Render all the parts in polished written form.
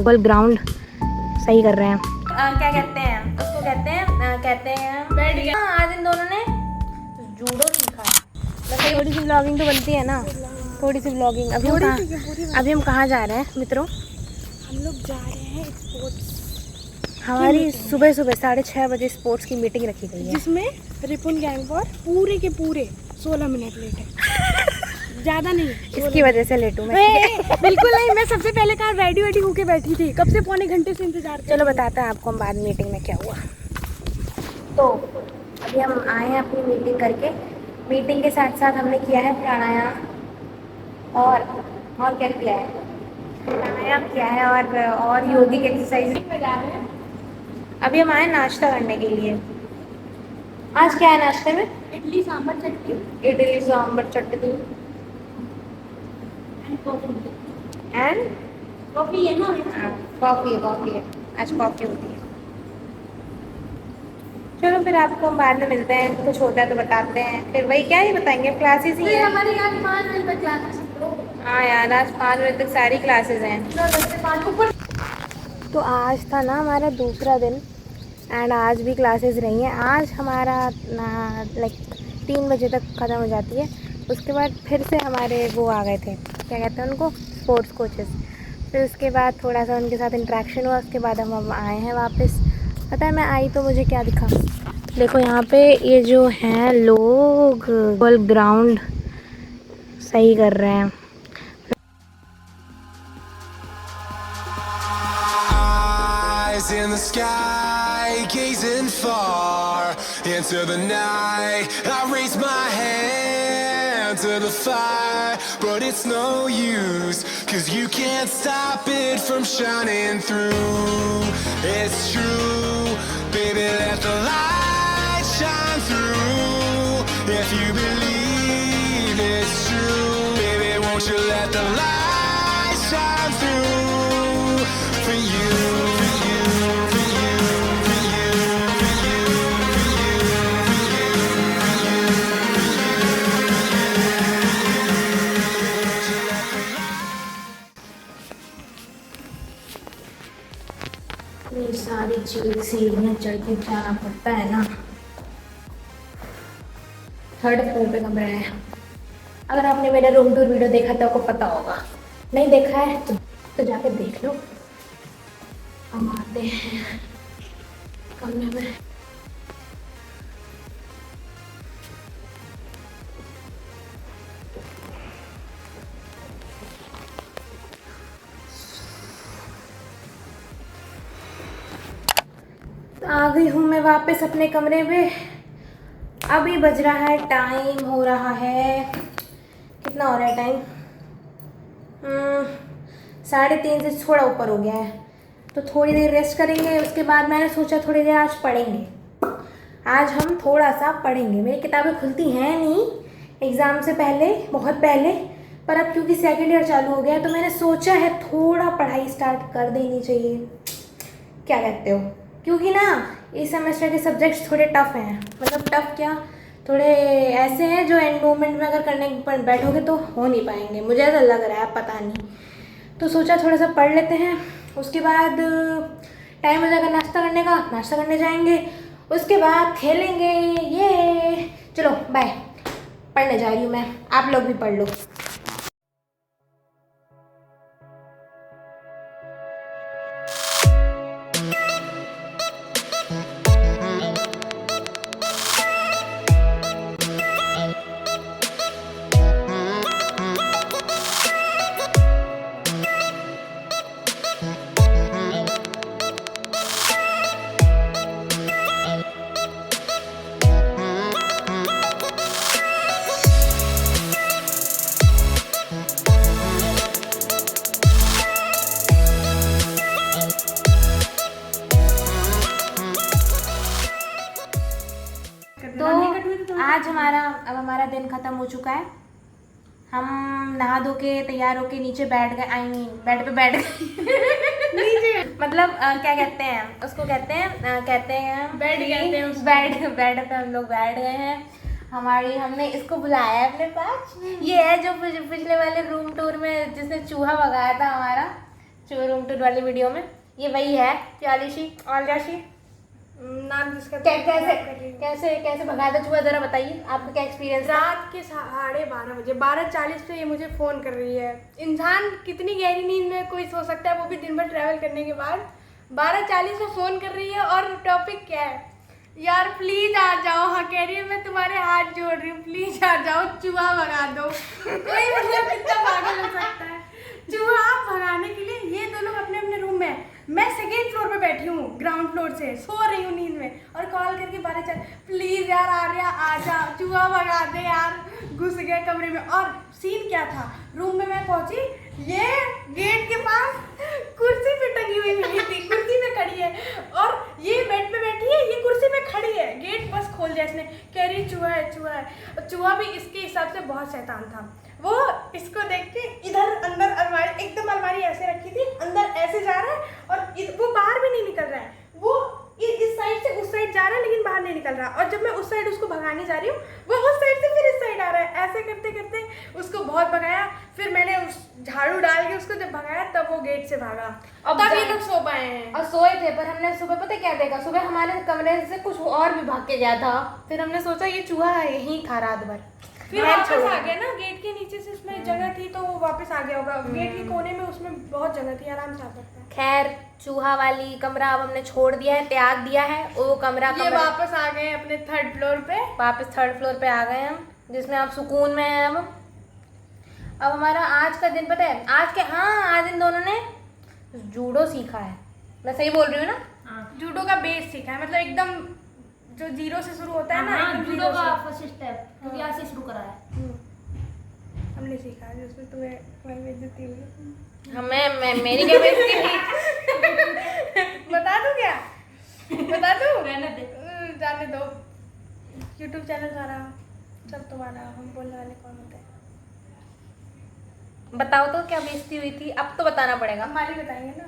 गोल ground सही कर रहे हैं। क्या कहते हैं उसको, कहते हैं बैठ गया। आज इन दोनों ने जूडो सीखा है। थोड़ी सी व्लॉगिंग तो बनती है ना, थोड़ी सी व्लॉगिंग। अभी हम कहाँ जा रहे हैं मित्रों? हम लोग जा रहे हैं स्पोर्ट्स। हमारी सुबह 6:30 बजे स्पोर्ट्स की मीटिंग रखी गई है, जिसमें रिपुन गैंग पर पूरे के पूरे 16 मिनट लेट है। ज़्यादा नहीं, इसकी वजह से लेट हूँ मैं। बिल्कुल नहीं, मैं सबसे पहले कहाँ रेडी होके बैठी थी, कब से पौने घंटे से इंतजार। चलो बताते हैं आपको हम बाद मीटिंग में क्या हुआ। तो अभी हम आए हैं अपनी मीटिंग करके। मीटिंग के साथ साथ हमने किया है प्राणायाम और क्या किया है, प्राणायाम किया है और योगिक एक्सरसाइज में जा रहे हैं। अभी हम आए नाश्ता करने के लिए। आज क्या है नाश्ते में? इडली सांभर चटनी एंड कॉफी है ना। कॉफ़ी है। आज कॉफ़ी होती है। चलो फिर आपको हम बाद में मिलते हैं, कुछ होता है तो बताते हैं। फिर वही क्या ही बताएंगे, क्लासेस ही हैं हमारे यहाँ 5 बजे तक क्लासेस। हाँ यार, आज 5 बजे तक सारी क्लासेस हैं। तो आज था ना हमारा दूसरा दिन एंड आज भी क्लासेस रही हैं। आज हमारा लाइक 3 बजे तक ख़त्म हो जाती है। उसके बाद फिर से हमारे वो आ गए थे, क्या कहते हैं उनको, स्पोर्ट्स कोचेस। फिर उसके बाद थोड़ा सा उनके साथ इंटरेक्शन हुआ। उसके बाद हम आए हैं वापस। पता है मैं आई तो मुझे क्या दिखा, देखो यहाँ पे ये जो हैं लोग गोल ग्राउंड सही कर रहे हैं। In the sky, gazing far into the night, I raise my hand to the fire, but it's no use, 'cause you can't stop it from shining through. It's true, baby, let the light shine through. If you believe it's true, baby, won't you let the light shine through for you. ये सारी चीज़ सीढ़ियाँ चढ़ के जाना पड़ता है ना। 3rd floor पे कमरा है। अगर आपने मेरा रूम टूर वीडियो देखा तो आपको पता होगा, नहीं देखा है तो जाकर देख लो। हम आते हैं कमरे में। आ गई हूँ मैं वापस अपने कमरे में। अभी बज रहा है, टाइम हो रहा है, कितना हो रहा है टाइम? 3:30 से थोड़ा ऊपर हो गया है। तो थोड़ी देर रेस्ट करेंगे। उसके बाद मैंने सोचा थोड़ी देर आज पढ़ेंगे। आज हम थोड़ा सा पढ़ेंगे। मेरी किताबें खुलती हैं नहीं एग्ज़ाम से पहले, बहुत पहले, पर अब क्योंकि 2nd ईयर चालू हो गया है तो मैंने सोचा है थोड़ा पढ़ाई स्टार्ट कर देनी चाहिए। क्या कहते हो? क्योंकि ना इस सेमेस्टर के सब्जेक्ट्स थोड़े टफ़ हैं। मतलब टफ़ क्या, थोड़े ऐसे हैं जो एंड मोमेंट में अगर करने पर बैठोगे तो हो नहीं पाएंगे, मुझे ऐसा लग रहा है, पता नहीं। तो सोचा थोड़ा सा पढ़ लेते हैं। उसके बाद टाइम हो जाएगा नाश्ता करने का, नाश्ता करने जाएंगे। उसके बाद खेलेंगे। ये चलो बाय, पढ़ने जा रही हूँ मैं, आप लोग भी पढ़ लो। आज हमारा दिन ख़त्म हो चुका है। हम नहा धो के तैयार होके नीचे बैठ गए, आई मीन बेड पे बैठ गए नीचे मतलब क्या कहते हैं उसको, कहते हैं बेड पे हम लोग बैठ गए हैं। हमने इसको बुलाया है अपने पास। ये है जो पिछले वाले रूम टूर में जिसने चूहा भगाया था हमारा, रूम टूर वाली वीडियो में। ये वही है प्यालीशी आलियाशी नाम जिसका कैसे कैसे भगाया था चूहा, जरा बताइए आपका क्या एक्सपीरियंस था? रात के 12:30 बजे 12:40 पे ये मुझे फ़ोन कर रही है। इंसान कितनी गहरी नींद में कोई सो सकता है, वो भी दिन भर ट्रैवल करने के बाद। 12:40 में फ़ोन कर रही है और टॉपिक क्या है? यार प्लीज़ आ जाओ। हाँ कह रही है मैं तुम्हारे हाथ जोड़ रही हूँ, प्लीज़ आ जाओ, चूहा भगा दो। कोई मतलब कितना पागल हो सकता है। चूहा भगाने के लिए ये दोनों अपने अपने रूम में, मैं सेकेंड फ्लोर पे बैठी हूँ, ग्राउंड फ्लोर से सो रही हूँ नींद में, और कॉल करके 12:40 प्लीज़ यार आर्या आ जा, चूहा भगा दे यार। घुस गए कमरे में, और सीन क्या था, रूम में मैं पहुंची, ये गेट के पास कुर्सी पे टंगी हुई मिली थी, कुर्सी पे खड़ी है, और ये बेड पे बैठी है, ये कुर्सी पे खड़ी है। गेट बस खोल दिया इसने, कह रही चूहा है चूहा है। चूहा भी इसके हिसाब से बहुत शैतान था। वो इसको देख के इधर अंदर अलमारी, एकदम अलमारी ऐसे रखी थी, अंदर ऐसे जा रहा है, और वो बाहर भी नहीं निकल रहा है। वो इस साइड से उस साइड जा रहा है, लेकिन बाहर नहीं निकल रहा। और जब मैं उस साइड उसको भगाने जा रही हूँ, वो उस साइड से फिर इस साइड आ रहा है। ऐसे करते करते उसको बहुत भगाया, फिर मैंने उस झाड़ू डाल के उसको जब भगाया, तब वो गेट से भागा। अब तब ये लोग सो पाए हैं। और सोए थे, पर हमने सुबह पता है क्या देखा, सुबह हमारे कमरे से कुछ और भी भाग के गया था। फिर हमने सोचा ये चूहा यहीं था रात भर, फिर वापस आ गया ना, गेट के नीचे से उसमें जगह थी, तो वो वापस आ गया होगा। गेट के कोने में उसमें बहुत जगह थी, आराम से आ सकता है। खैर चूहा वाली कमरा अब हमने छोड़ दिया है, त्याग दिया है वो कमरा। ये वापस आ गए अपने 3rd फ्लोर पे, वापस 3rd फ्लोर पे आ गए हम, जिसमें आप सुकून में हैं। अब हमारा आज का दिन पता है, आज इन दोनों ने जूडो सीखा है। मैं सही बोल रही हूँ ना? जूडो का बेस सीखा है, मतलब एकदम जो 0 से शुरू होता है ना, एकदम जूडो 0 का से। फर्स्ट स्टेप क्योंकि यहाँ से शुरू करा है। हमने सीखा है, जिसमें तुम्हें तुम्हारी बेइज्जती हुई। हमें मेरी क्या बेइज्जती हुई? बता दूं क्या? बता दूं? रहने दे। जाने दो। YouTube चैनल सारा सब तुम्हारा, हम बोलने वाले कौन होते हैं? बताओ तो क्या बेइज्जती हुई थी, अब तो बताना पड़ेगा। हम माली बताएंगे ना।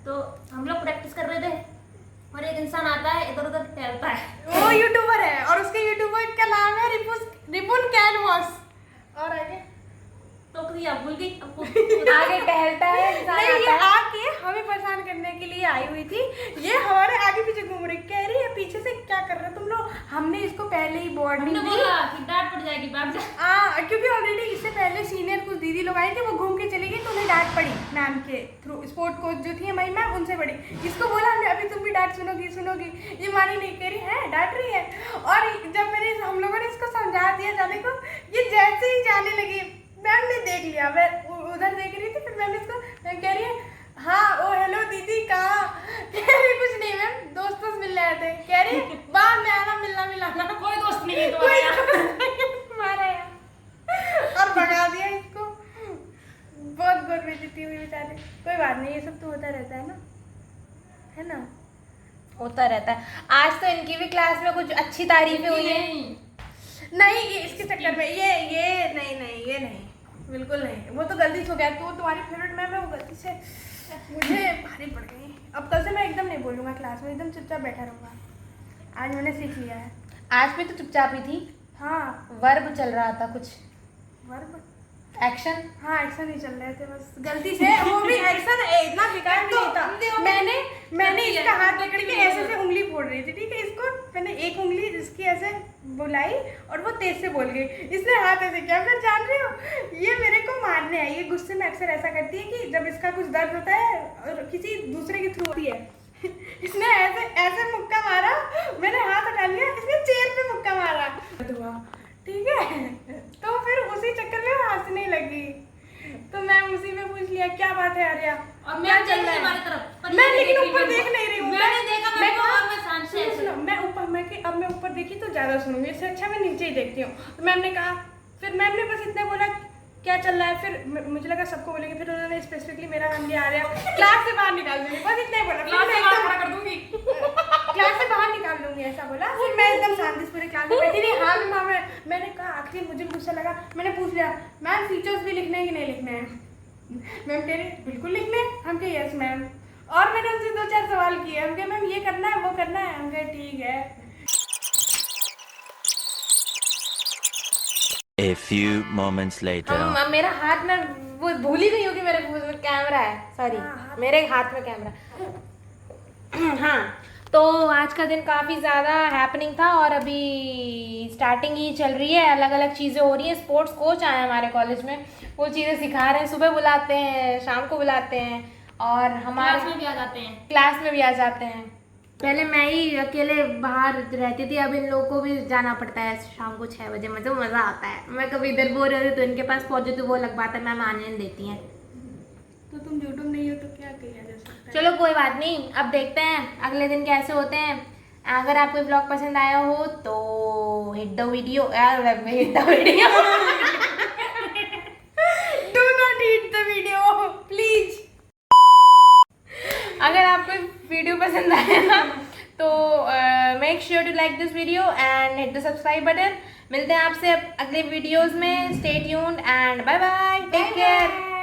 तो हम लोग प्रैक्टिस कर रहे थे और एक इंसान आता है, इधर उधर टहलता है। वो यूट्यूबर है, और उसके यूट्यूबर का नाम है रिपुन कैनवास। और आगे टोक दिया, भूल गई आपको। आगे टहलता है इंसान, नहीं, ये आता है। आके हमें परेशान करने के लिए आई हुई थी। ये हमारे आगे पीछे घूम रही, कह रही है पीछे से क्या कर रहे हो तुम लोग। हमने इसको पहले ही वार्निंग हमने दी, बोला कि डांट पड़ जाएगी, बैठ जा। क्योंकि ऑलरेडी इससे पहले सीनियर कुछ दीदी लोग आई थे, वो घूम के चली गई, तो उन्हें डांट पड़ी मैम के थ्रू। स्पोर्ट कोच जो थी हमारी मैम, उनसे पड़ी। इसको बोला हमने अभी तुम भी डांट सुनोगी, ये मानी नहीं, कह रही है डांट रही है। और जब हम लोगों ने इसको समझा दिया जाने को, ये जैसे ही जाने लगी, मैम ने देख लिया, मैं उधर देख रही थी, फिर मैम इसको, मैम कह रही है हाँ ओ हेलो दीदी कहाँ? कह रही कुछ नहीं मैम, दोस्त मिल रहे थे। कह रही बाद में आना, मिलना। कोई दोस्त नहीं है कोई तुम्हारा। दोस्त नहीं तुम्हारा यार। और भगा दिया इसको, बहुत बेइज्जती हुई बेचारे। कोई बात नहीं, ये सब तो होता रहता है ना? होता रहता है। आज तो इनकी भी क्लास में कुछ अच्छी तारीफें हुई हैं। नहीं, ये इसके चक्कर में ये नहीं, बिल्कुल नहीं। वो तो गलती से हो गया, तो तुम्हारी फेवरेट मैम है, वो गलती से मुझे भारी पड़ गई। अब कल से मैं एकदम नहीं बोलूँगा क्लास में, एकदम चुपचाप बैठा रहूँगा। आज मैंने सीख लिया है। आज भी तो चुपचाप ही थी। हाँ, वर्ब चल रहा था कुछ, वर्ब, एक्शन। हाँ एक्शन ही चल रहे थे बस, गलती से। वो भी एक्शन इतना बेकार भी नहीं था। मैंने इसका हाथ पकड़ के ऐसे से उंगली फोड़ रही थी, ठीक है? इसको मैंने एक उंगली इसकी ऐसे बुलाई, और वो तेज से बोल गई। इसने हाथ ऐसे किया, फिर जान रही हो, ये मेरे को मारने आई। ये गुस्से में अक्सर ऐसा करती है कि जब इसका कुछ दर्द होता है और किसी दूसरे के थ्रू होती है, इसने ऐसे मुक्का मारा, मैंने हाथ हटा लिया, इसने चेयर पे मुक्का मारा, ठीक है? तो फिर उसी चक्कर में हंसने लगी। तो मैं उसी में पूछ लिया क्या बात है आर्या, और मैं चल रही हमारी तरफ, मैं लेकिन ऊपर देख नहीं रही हूँ। मैंने देखा, मैं शांत से ऐसे। मैं ऊपर, अब मैं ऊपर देखी तो ज्यादा सुनूंगी, इससे अच्छा मैं नीचे ही देखती हूँ। तो मैम ने कहा, फिर मैम ने बस इतना बोला क्या चल रहा है, फिर मुझे लगा सबको बोलेंगे, फिर उन्होंने स्पेसिफिकली मेरा नाम लिया आर्या, क्लास से बाहर निकाल दूंगी, बस इतना ही बोला। क्लास से बाहर खड़ा कर दूंगी, क्लास से बाहर निकाल दूंगी, ऐसा बोला। फिर मैं एकदम शांति से पूरी क्लास में बैठी रही। हाँ मैम, मैंने कहा, आखिर मुझे गुस्सा लगा, मैंने पूछ लिया मैम फीचर्स भी लिखने हैं कि नहीं लिखने हैं? मैम कह रही बिल्कुल लिखने हैं। हम कहे यस मैम। और मैंने उनसे 2-4 सवाल किए, हम कहे मैम ये करना है, वो करना है, हम कहे ठीक है। A few moments later. मेरा हाथ में वो भूल ही गई होगी मेरे फोन में कैमरा है, सॉरी मेरे हाथ में कैमरा। हाँ, तो आज का दिन काफ़ी ज़्यादा हैपनिंग था और अभी स्टार्टिंग ही चल रही है, अलग अलग चीज़ें हो रही हैं। स्पोर्ट्स कोच आए हैं हमारे कॉलेज में, वो चीज़ें सिखा रहे हैं, सुबह बुलाते हैं, शाम को बुलाते हैं और हमारे क्लास में भी आ जाते हैं। क्लास में भी आ जाते हैं। पहले मैं ही अकेले बाहर रहती थी, अब इन लोगों को भी जाना पड़ता है शाम को 6 बजे। मुझे मज़ा आता है, मैं कभी इधर बोर होती तो इनके पास पहुँचे तो वो अलग बात है, मैम आने नहीं देती हैं। तो तुम यूट्यूब नहीं हो तो क्या किया जा सकता है? चलो कोई बात नहीं, अब देखते हैं अगले दिन कैसे होते हैं। अगर आपको ब्लॉग पसंद आया हो तो hit the video, hit the video do not hit the video please. अगर आपको वीडियो पसंद आया तो make sure to like this video and hit the subscribe button. मिलते हैं आपसे अगले वीडियोस में। Stay tuned and bye bye, take care.